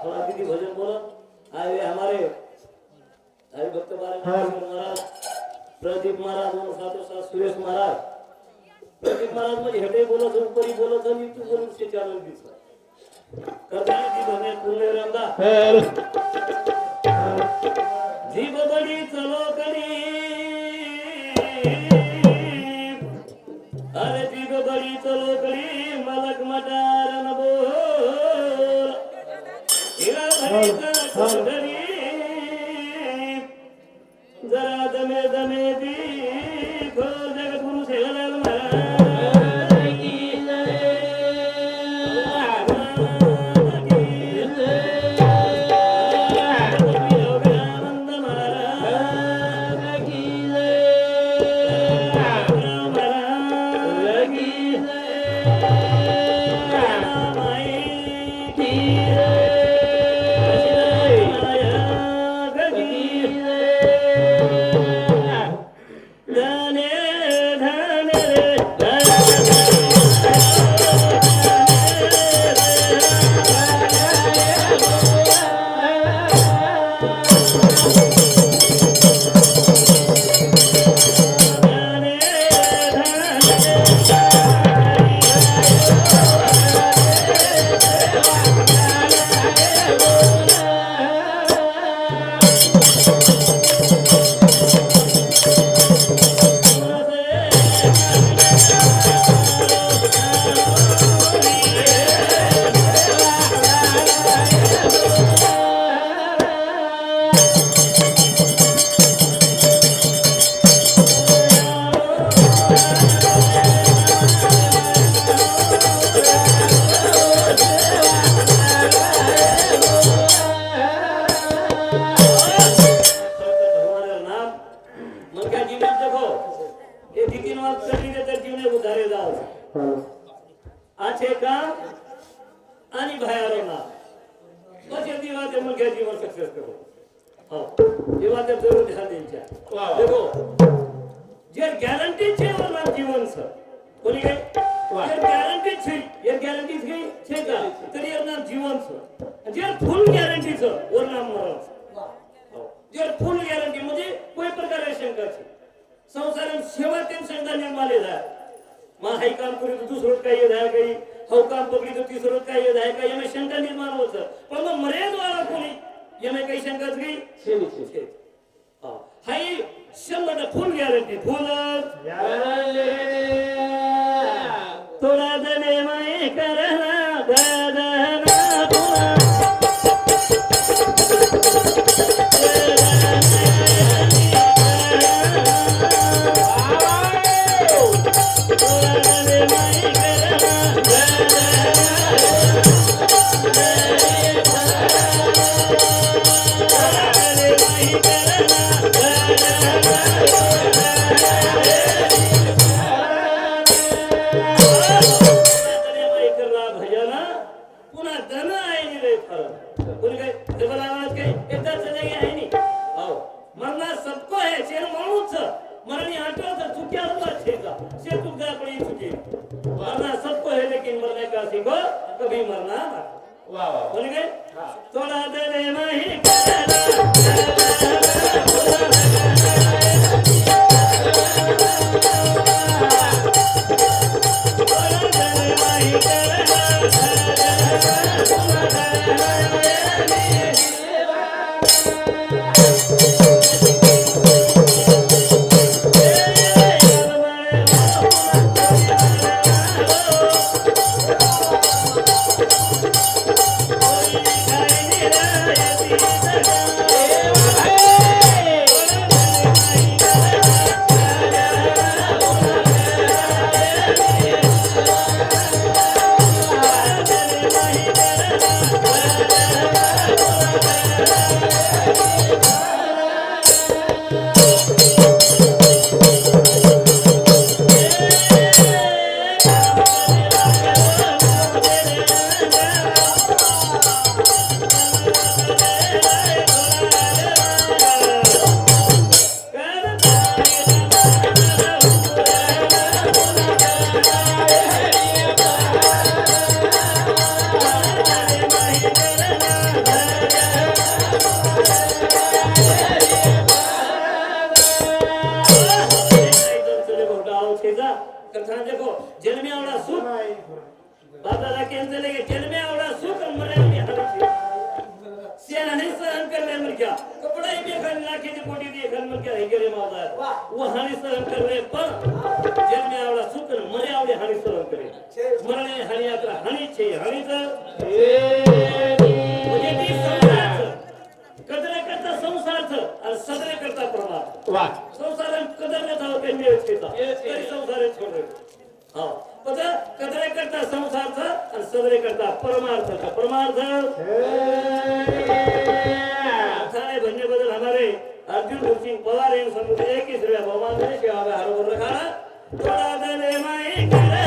थोड़ा दीदी भजन बोलो आए हमारे हरि भक्त महाराज प्रदीप महाराज और साथों साथ सुरेश महाराज प्रदीप महाराज मुझे हटे बोलो तो ऊपर ही बोलो तो नीचे बोलो से चैनल भी करता जी हमें पुण्य रंगा जीव बड़ी चलो करी अरे जीव बड़ी चलो करी मलक मटार न बोल हिरा भरी धरी जरा दमे दमे दी खो जगत गुरु से हलाल महाराज की जय कथा देखो जन्मे आवड़ा सुख बाबा केम चले के जन्मे आवड़ा सुख मरे में हरी सेना नहीं सहन कर ले मर क्या कपड़ा ही बेखन लाके की पोटी दी घर मर क्या हेगरे मावदा वो हरी सहन कर ले पर जन्मे आवड़ा सुख मरे आवड़े हरी सहन करे मरणे हरी यात्रा हनी छे हनी तो मुझे दी संसार कदर करता संसार और सदर करता प्रमाद वाह संसार कदर न था के में छेता ये संसार छोड़ दे हां पता कदर करता संसार था और सदर करता परमार्थ था परमार्थ थाने बनने बदल हमारे अर्जुन सिंह पवार इन समुद्र एक ही श्रेय भगवान ने सेवा में हर बोल रखा थोड़ा दले माई करदा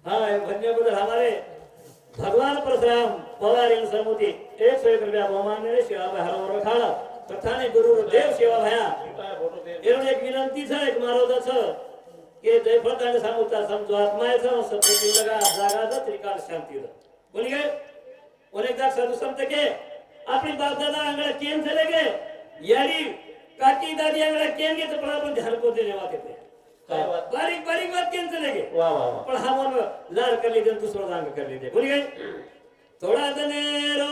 हाय धन्यवाद हमारे भगवान परशुराम पवार इन समुति 101 रुपया बहुमान ने सेवा में हर वर खाड़ा प्रथाने गुरु देव सेवा भया एवढे एक विनंती छ एक मारोदा छ के जयफळताने सामुता समजो आत्माय छ सत्य लगा जागा द त्रिकाल शांती द बोली गए अनेकदा साधु संत के अपनी बाप दादा अंगड़ा केम चले गए यारी काकी दादी अंगड़ा केम के तो पण आपण ध्यान को देने वाते थे बारीक बारीक बात केम चले गए वाह वाह पण हम लार कर लीजिए दूसरा रंग कर लीजिए बोली गए थोड़ा दनेरो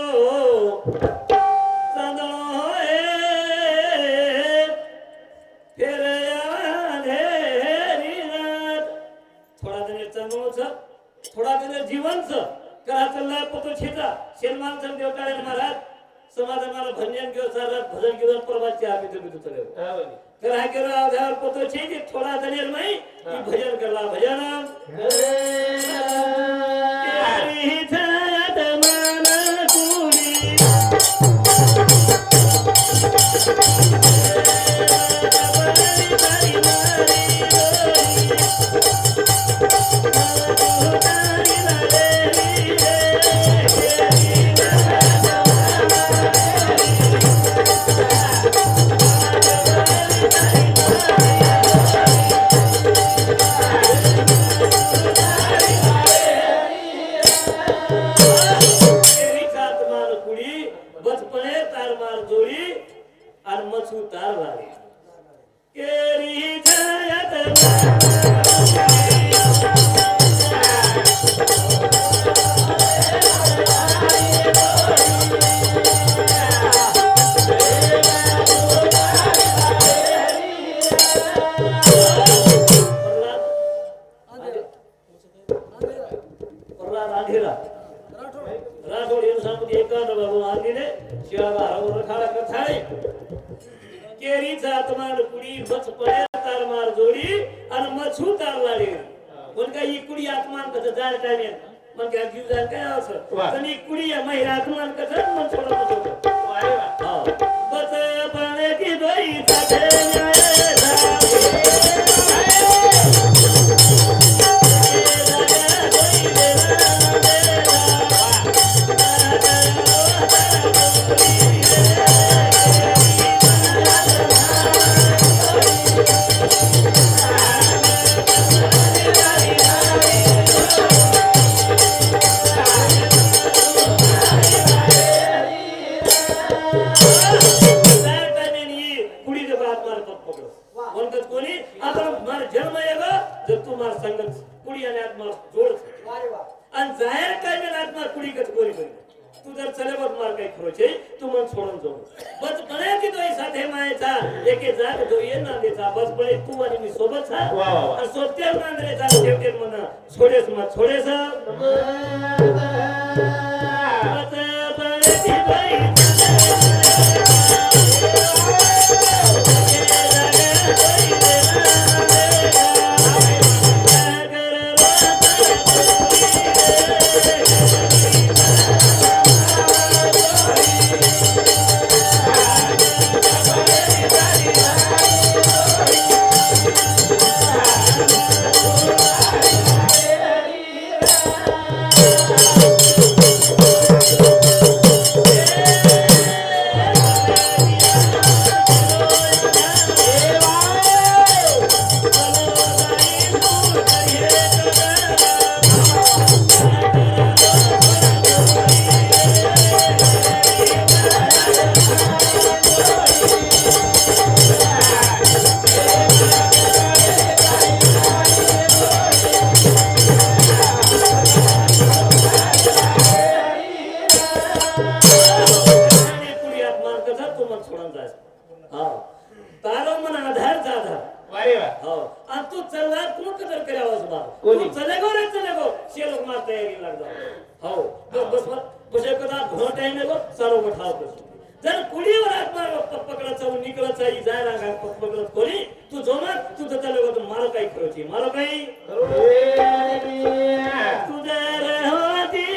चांदनो होए फिर अंधेरी रात थोड़ा दिन चांदनो छ थोड़ा दिन जीवन छ करा चलला पतो छेता सन्मान सन देवकाळे महाराज समाधान मला भजन घेऊ चालत भजन घेऊन परवाची आम्ही तुम्ही चले हां बनी तर हा केरो आधार पतो छे की थोड़ा दिन नाही की भजन करला भजन केरी छात मन कुली राठोड राठोड इन सांगते एकांत बाबू आंदीने शिवाबा हरवर मारा कथाळे केरीचा आत्मान कुडी बच पडे तार मार जोडी आणि मछू तार लाडे पण काही कुडी आत्मान कसं जाय टाइम मन काय जीव जाय काय असं आणि कुडी महिला आत्मान कसं मन सोडत होतं अरे वा बच पडे की दोई साथे तू जर चलेबत मार काही खरोचे तू मन सोडून जाऊ बस पळे की तोही साथे मायचा एके जाग दोये नांदेचा बस पळे तू आणि मी सोबत हा आणि सोत्या नांदरेचा शेवटे म्हणा छोडेस मग छोडेस बस पळे की तोही जर कुडीवर आत्मार पकडत जाऊन निकलत जाई जाय रांगा पकडत कोणी तू जोमा तू त्याला तू मारो काही खरोची मारो काही तुझे होती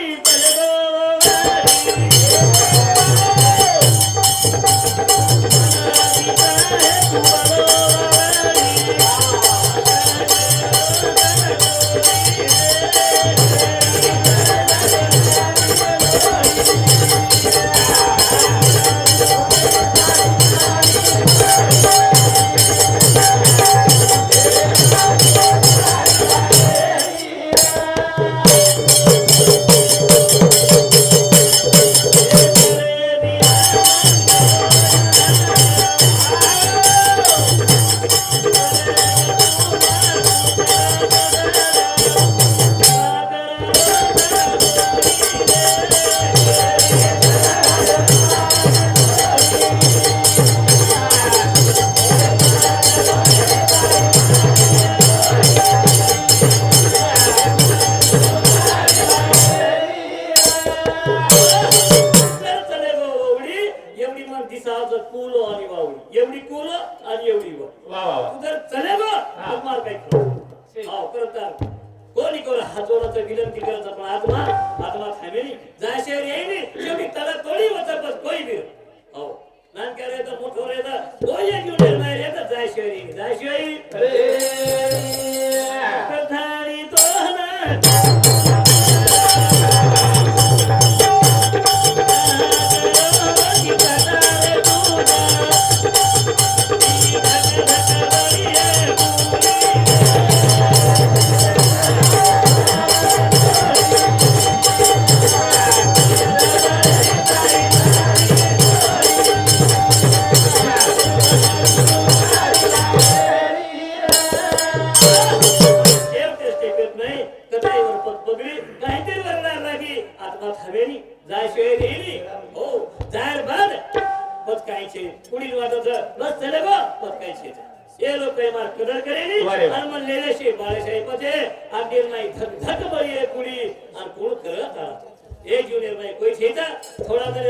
थोड़ा देर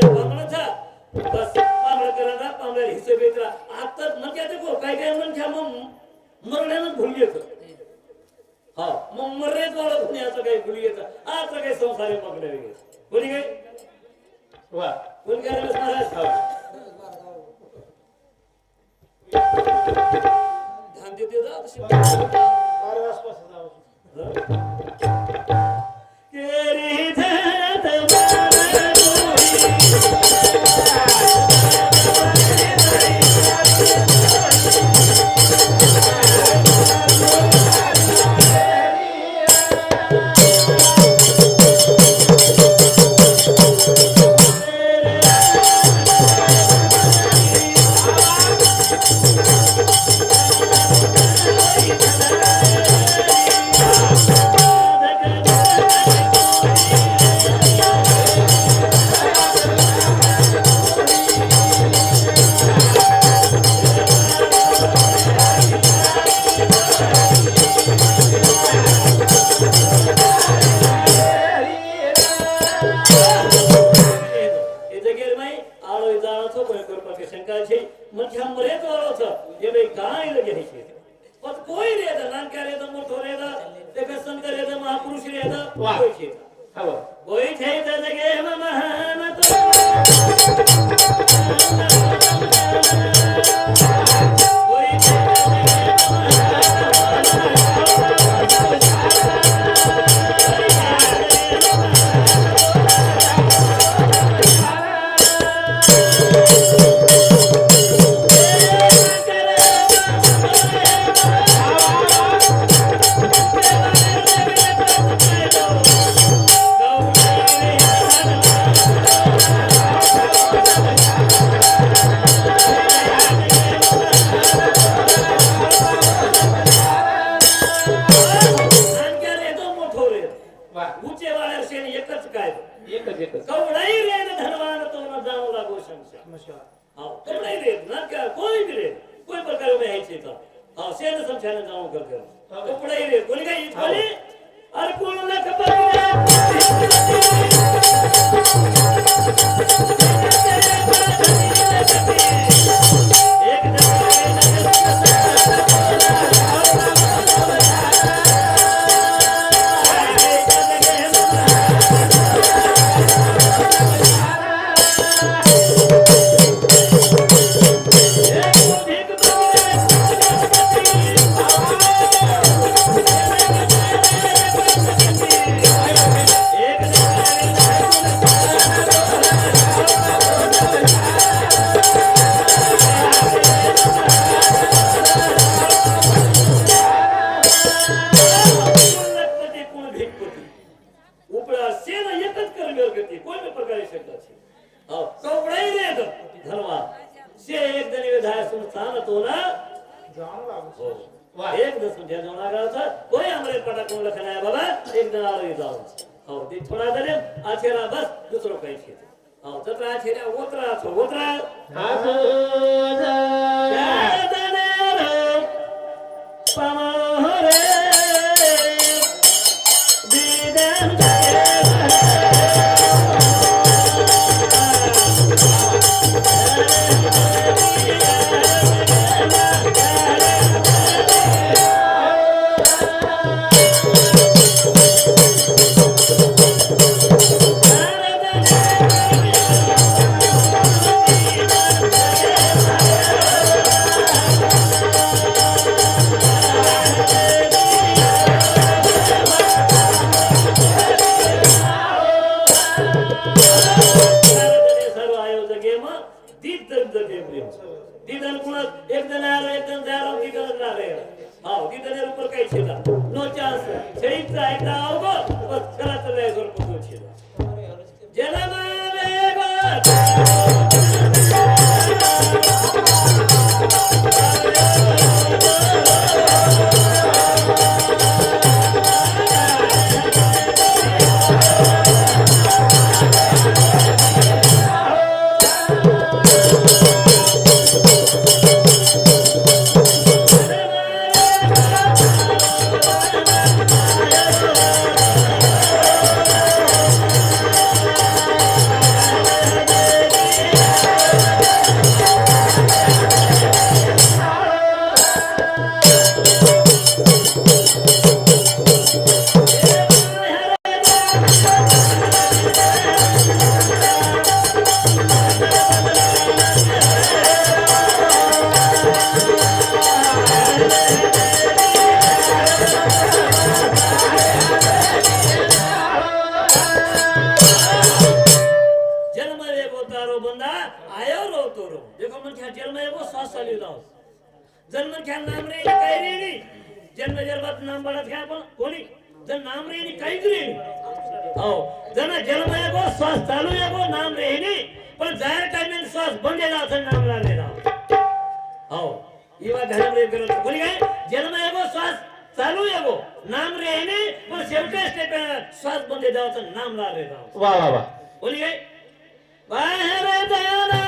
बस मरण्यानं भूल येत हा मग मर्याद वाला दुनियाचं काही भूल येत आता काही संसारी मग्न वेगळे कोणी काय वा कोण काय महाराज ध्यान देते करो देखो मन क्या जन्म है वो श्वास चालू दाओ जन्म क्या नाम रे काय रे नी जन्म जन्मात नाम बडत क्या पण कोणी जन नाम रे नी काय रे हो जन जन्म है वो श्वास चालू है वो नाम रे नी पण जायर टाइम में श्वास बंद है असं नाम ला रे दाओ हो ये बात ध्यान रे करो कोणी काय जन्म है वो श्वास चालू है वो नाम रे नी पण शेवटे स्टेप श्वास बंद है असं नाम ला रे दाओ वा वा वा कोणी काय बाहेर जाना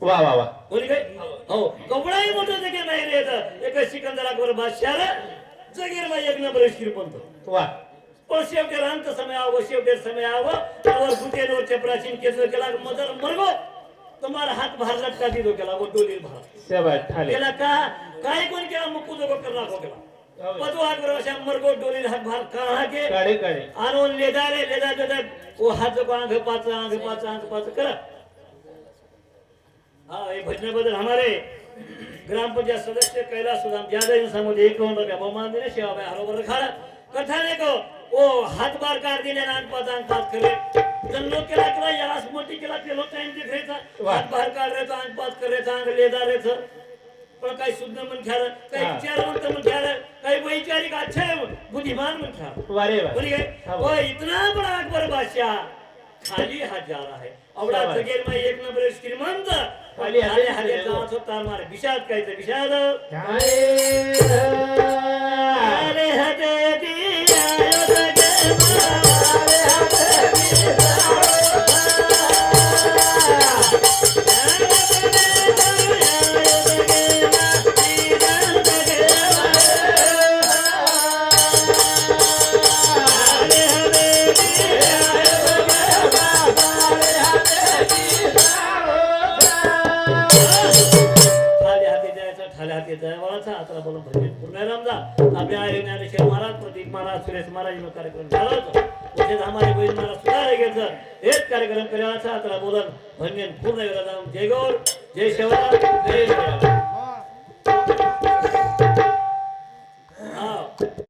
वा वा वा बोली काय हो कपडाही मोठं जगे नाही रे एक सिकंदर अकबर बादशाह जगेर बाई एक नंबर श्रीमंत वा पण शेवटी रांत समय आव शेवटी समय आव और गुटेनवर चपराचीन केसर केला मदर मरगो तुम्हारा हात बाहेर लटका दिलो केला वो डोली बाहेर शेवट ठाले केला का काय कोण केला मुकू दो करना को केला पदो अकबर अशा मरगो डोली हात बाहेर कहा के काढे काढे आणून लेदा वो हात को आंग पाच करा हाँ ये भजन बदल हमारे ग्राम पंचायत सदस्य कैलाश सुदाम यादव समोर 51 रुपया बहुमान दिले सेवा भाई हरोबर खाड़ा कथा ने को वो हाथ बार काट दिले नान पात करे जन लोग केला केला यास मोठी केला केलो टाइम दिख रहे था हाथ बार काट रहे था आंग पात करे था आंग लेदा रहे था पण काही शुद्ध मन ख्याल काही विचारवंत मन ख्याल काही वैचारिक अच्छे बुद्धिमान मन ख्याल वारे वा बोली गए वो इतना बड़ा अकबर बादशाह खाली हाथ जा रहा है अवड़ा जगेर में एक नंबर श्रीमंत खाली हाथ जात होता मारे विषाद कायचं विषाद अरे हटे दिया जगे मारे महाराज प्रदीप महाराज सुरेश महाराज कार्यक्रम झाला होता हमारे बहीण महाराज सुधार घ्यायचं हेच कार्यक्रम करायचा आता बोलन भन्यन पूर्ण जय गौर जय शिवराज जय